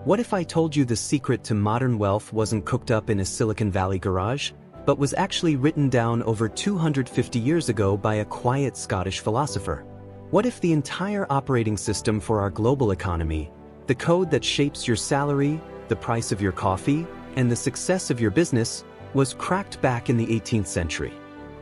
What if I told you the secret to modern wealth wasn't cooked up in a Silicon Valley garage, but was actually written down over 250 years ago by a quiet Scottish philosopher? What if the entire operating system for our global economy, the code that shapes your salary, the price of your coffee, and the success of your business, was cracked back in the 18th century?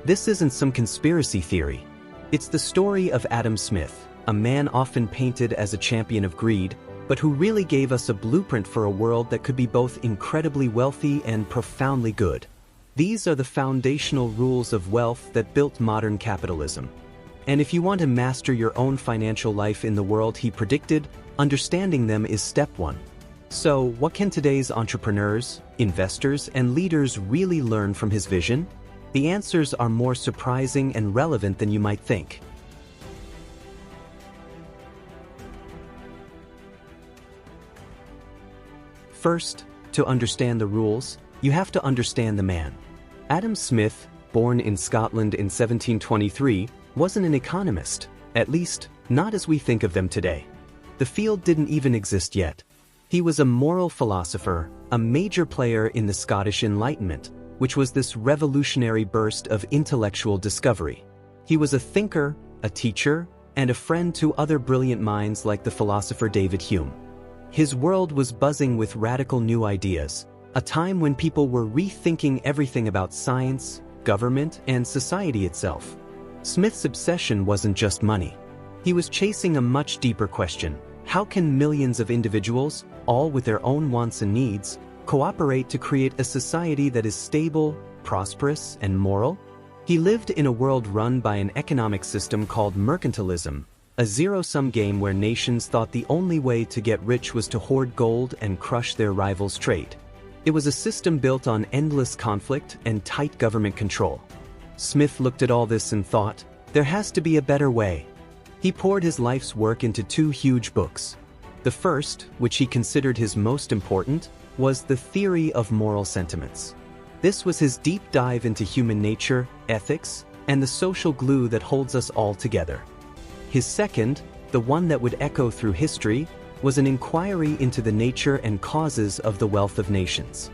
This isn't some conspiracy theory. It's the story of Adam Smith, a man often painted as a champion of greed, but who really gave us a blueprint for a world that could be both incredibly wealthy and profoundly good. These are the foundational rules of wealth that built modern capitalism. And if you want to master your own financial life in the world he predicted, understanding them is step one. So, what can today's entrepreneurs, investors, and leaders really learn from his vision? The answers are more surprising and relevant than you might think. First, to understand the rules, you have to understand the man. Adam Smith, born in Scotland in 1723, wasn't an economist, at least, not as we think of them today. The field didn't even exist yet. He was a moral philosopher, a major player in the Scottish Enlightenment, which was this revolutionary burst of intellectual discovery. He was a thinker, a teacher, and a friend to other brilliant minds like the philosopher David Hume. His world was buzzing with radical new ideas, a time when people were rethinking everything about science, government, and society itself. Smith's obsession wasn't just money. He was chasing a much deeper question: how can millions of individuals, all with their own wants and needs, cooperate to create a society that is stable, prosperous, and moral? He lived in a world run by an economic system called mercantilism, a zero-sum game where nations thought the only way to get rich was to hoard gold and crush their rivals' trade. It was a system built on endless conflict and tight government control. Smith looked at all this and thought, there has to be a better way. He poured his life's work into two huge books. The first, which he considered his most important, was The Theory of Moral Sentiments. This was his deep dive into human nature, ethics, and the social glue that holds us all together. His second, the one that would echo through history, was an inquiry into the nature and causes of the wealth of nations.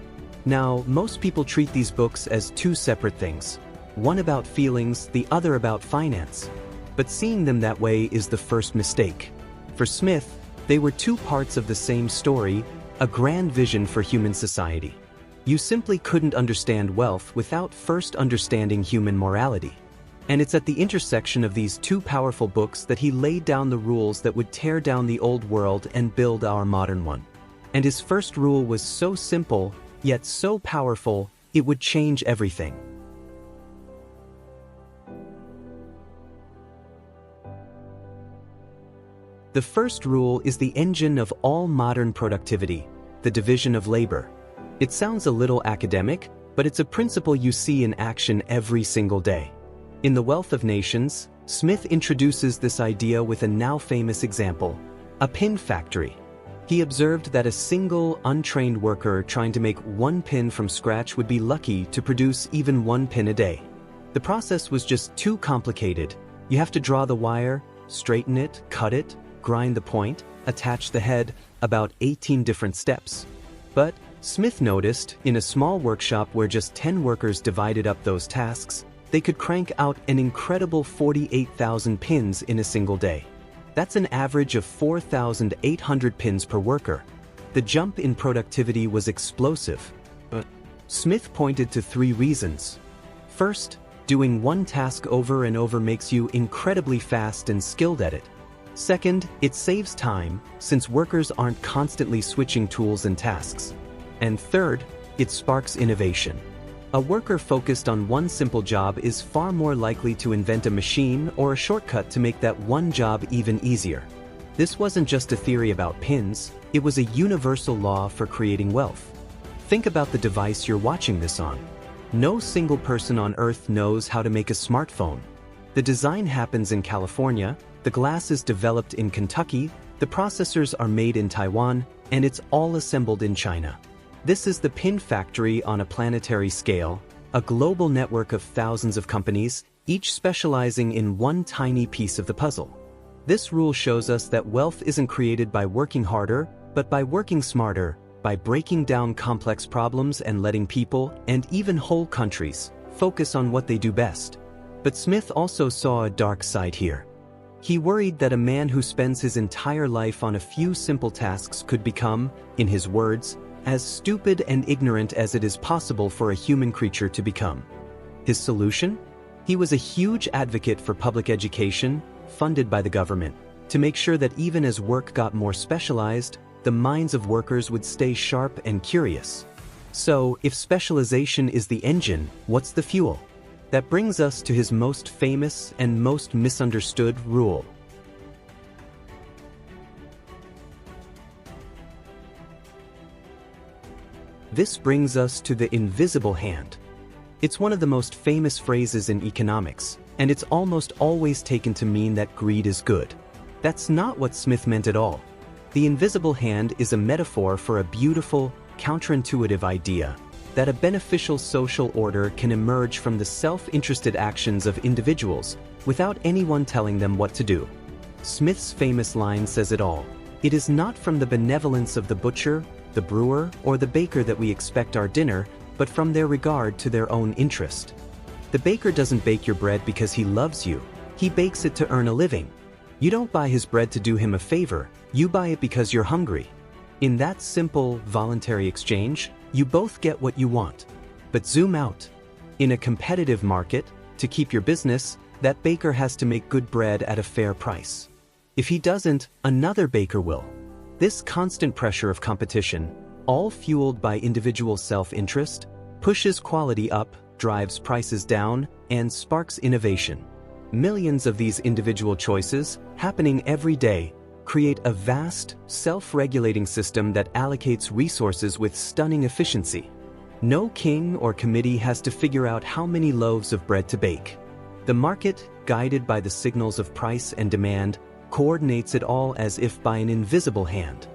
Now, most people treat these books as two separate things, one about feelings, the other about finance. But seeing them that way is the first mistake. For Smith, they were two parts of the same story, a grand vision for human society. You simply couldn't understand wealth without first understanding human morality. And it's at the intersection of these two powerful books that he laid down the rules that would tear down the old world and build our modern one. And his first rule was so simple, yet so powerful, it would change everything. The first rule is the engine of all modern productivity, the division of labor. It sounds a little academic, but it's a principle you see in action every single day. In The Wealth of Nations, Smith introduces this idea with a now famous example, a pin factory. He observed that a single, untrained worker trying to make one pin from scratch would be lucky to produce even one pin a day. The process was just too complicated. You have to draw the wire, straighten it, cut it, grind the point, attach the head, about 18 different steps. But Smith noticed, in a small workshop where just 10 workers divided up those tasks, they could crank out an incredible 48,000 pins in a single day. That's an average of 4,800 pins per worker. The jump in productivity was explosive. But Smith pointed to three reasons. First, doing one task over and over makes you incredibly fast and skilled at it. Second, it saves time, since workers aren't constantly switching tools and tasks. And third, it sparks innovation. A worker focused on one simple job is far more likely to invent a machine or a shortcut to make that one job even easier. This wasn't just a theory about pins, it was a universal law for creating wealth. Think about the device you're watching this on. No single person on Earth knows how to make a smartphone. The design happens in California, the glass is developed in Kentucky, the processors are made in Taiwan, and it's all assembled in China. This is the pin factory on a planetary scale, a global network of thousands of companies, each specializing in one tiny piece of the puzzle. This rule shows us that wealth isn't created by working harder, but by working smarter, by breaking down complex problems and letting people, and even whole countries, focus on what they do best. But Smith also saw a dark side here. He worried that a man who spends his entire life on a few simple tasks could become, in his words, as stupid and ignorant as it is possible for a human creature to become. His solution? He was a huge advocate for public education, funded by the government, to make sure that even as work got more specialized, the minds of workers would stay sharp and curious. So, if specialization is the engine, what's the fuel? That brings us to his most famous and most misunderstood rule. This brings us to the invisible hand. It's one of the most famous phrases in economics, and it's almost always taken to mean that greed is good. That's not what Smith meant at all. The invisible hand is a metaphor for a beautiful, counterintuitive idea that a beneficial social order can emerge from the self-interested actions of individuals without anyone telling them what to do. Smith's famous line says it all. It is not from the benevolence of the butcher, the brewer, or the baker that we expect our dinner, but from their regard to their own interest. The baker doesn't bake your bread because he loves you. He bakes it to earn a living. You don't buy his bread to do him a favor, you buy it because you're hungry. In that simple, voluntary exchange, you both get what you want. But zoom out. In a competitive market, to keep your business, that baker has to make good bread at a fair price. If he doesn't, another baker will. This constant pressure of competition, all fueled by individual self-interest, pushes quality up, drives prices down, and sparks innovation. Millions of these individual choices, happening every day, create a vast, self-regulating system that allocates resources with stunning efficiency. No king or committee has to figure out how many loaves of bread to bake. The market, guided by the signals of price and demand, coordinates it all as if by an invisible hand.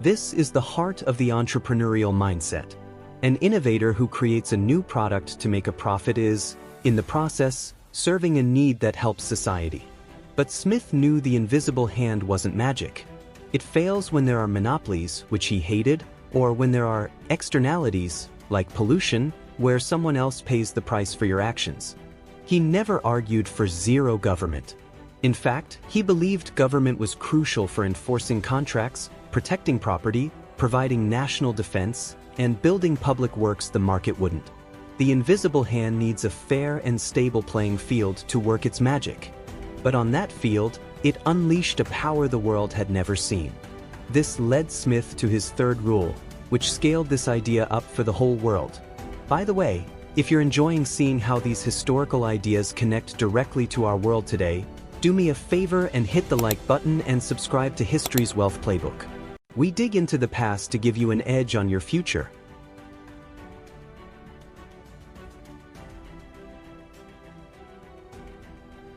This is the heart of the entrepreneurial mindset. An innovator who creates a new product to make a profit is, in the process, serving a need that helps society. But Smith knew the invisible hand wasn't magic. It fails when there are monopolies, which he hated, or when there are externalities, like pollution, where someone else pays the price for your actions. He never argued for zero government. In fact, he believed government was crucial for enforcing contracts, protecting property, providing national defense, and building public works the market wouldn't. The invisible hand needs a fair and stable playing field to work its magic. But on that field, it unleashed a power the world had never seen. This led Smith to his third rule, which scaled this idea up for the whole world. By the way, if you're enjoying seeing how these historical ideas connect directly to our world today, do me a favor and hit the like button and subscribe to History's Wealth Playbook. We dig into the past to give you an edge on your future.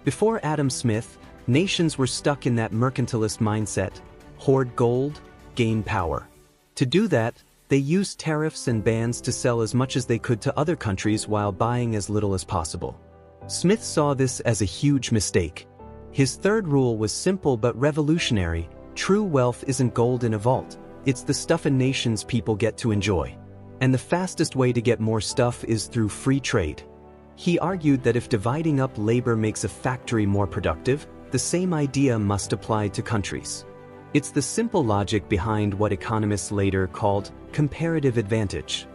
Before Adam Smith, nations were stuck in that mercantilist mindset: hoard gold, gain power. To do that, they used tariffs and bans to sell as much as they could to other countries while buying as little as possible. Smith saw this as a huge mistake. His third rule was simple but revolutionary: true wealth isn't gold in a vault, it's the stuff a nation's people get to enjoy. And the fastest way to get more stuff is through free trade. He argued that if dividing up labor makes a factory more productive, the same idea must apply to countries. It's the simple logic behind what economists later called comparative advantage.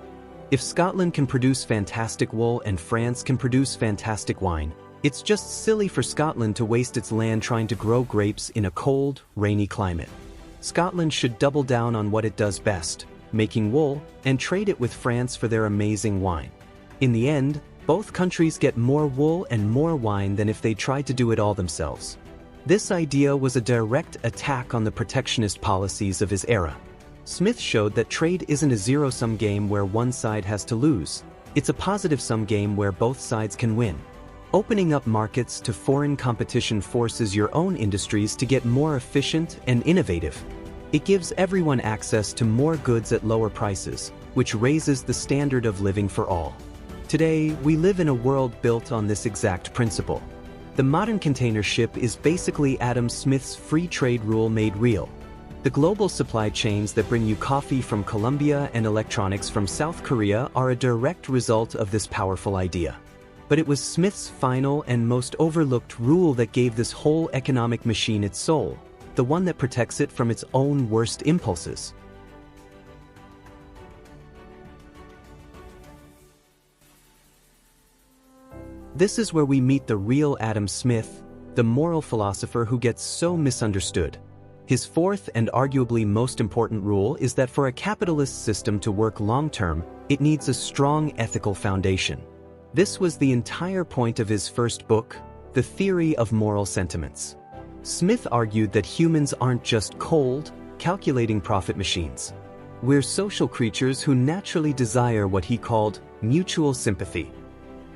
If Scotland can produce fantastic wool and France can produce fantastic wine, it's just silly for Scotland to waste its land trying to grow grapes in a cold, rainy climate. Scotland should double down on what it does best, making wool, and trade it with France for their amazing wine. In the end, both countries get more wool and more wine than if they tried to do it all themselves. This idea was a direct attack on the protectionist policies of his era. Smith showed that trade isn't a zero-sum game where one side has to lose. It's a positive-sum game where both sides can win. Opening up markets to foreign competition forces your own industries to get more efficient and innovative. It gives everyone access to more goods at lower prices, which raises the standard of living for all. Today, we live in a world built on this exact principle. The modern container ship is basically Adam Smith's free trade rule made real. The global supply chains that bring you coffee from Colombia and electronics from South Korea are a direct result of this powerful idea. But it was Smith's final and most overlooked rule that gave this whole economic machine its soul, the one that protects it from its own worst impulses. This is where we meet the real Adam Smith, the moral philosopher who gets so misunderstood. His fourth and arguably most important rule is that for a capitalist system to work long-term, it needs a strong ethical foundation. This was the entire point of his first book, The Theory of Moral Sentiments. Smith argued that humans aren't just cold, calculating profit machines. We're social creatures who naturally desire what he called mutual sympathy.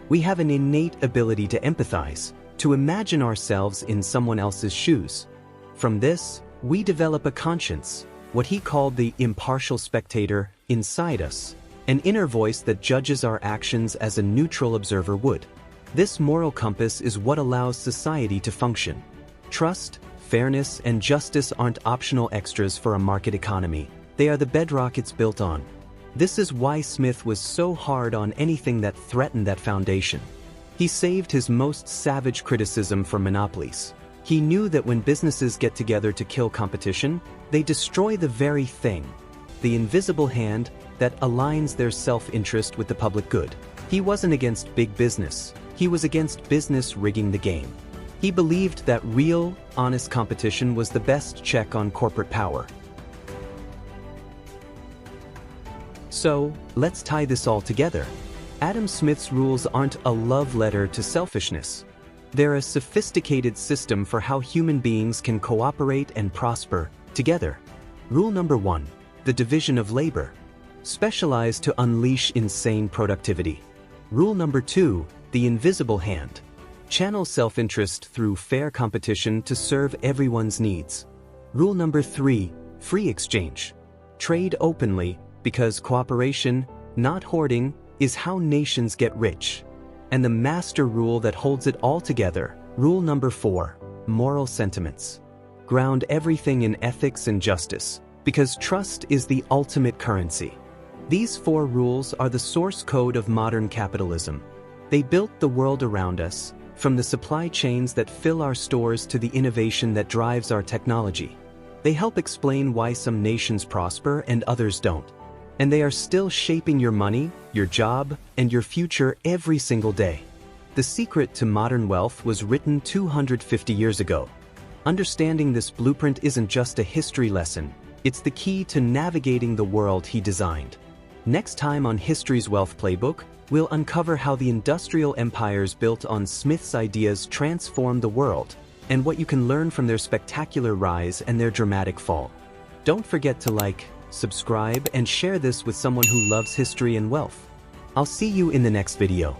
We have an innate ability to empathize, to imagine ourselves in someone else's shoes. From this, we develop a conscience, what he called the impartial spectator, inside us, an inner voice that judges our actions as a neutral observer would. This moral compass is what allows society to function. Trust, fairness, and justice aren't optional extras for a market economy. They are the bedrock it's built on. This is why Smith was so hard on anything that threatened that foundation. He saved his most savage criticism for monopolies. He knew that when businesses get together to kill competition, they destroy the very thing, the invisible hand, that aligns their self-interest with the public good. He wasn't against big business. He was against business rigging the game. He believed that real, honest competition was the best check on corporate power. So, let's tie this all together. Adam Smith's rules aren't a love letter to selfishness. They're a sophisticated system for how human beings can cooperate and prosper together. Rule number 1, the division of labor. Specialize to unleash insane productivity. Rule number 2, the invisible hand. Channel self-interest through fair competition to serve everyone's needs. Rule number 3, free exchange. Trade openly, because cooperation, not hoarding, is how nations get rich. And the master rule that holds it all together, rule number 4, moral sentiments. Ground everything in ethics and justice, because trust is the ultimate currency. These 4 rules are the source code of modern capitalism. They built the world around us, from the supply chains that fill our stores to the innovation that drives our technology. They help explain why some nations prosper and others don't. And they are still shaping your money, your job, and your future every single day. The secret to modern wealth was written 250 years ago. Understanding this blueprint isn't just a history lesson, it's the key to navigating the world he designed. Next time on History's Wealth Playbook, we'll uncover how the industrial empires built on Smith's ideas transformed the world, and what you can learn from their spectacular rise and their dramatic fall. Don't forget to like, subscribe, and share this with someone who loves history and wealth. I'll see you in the next video.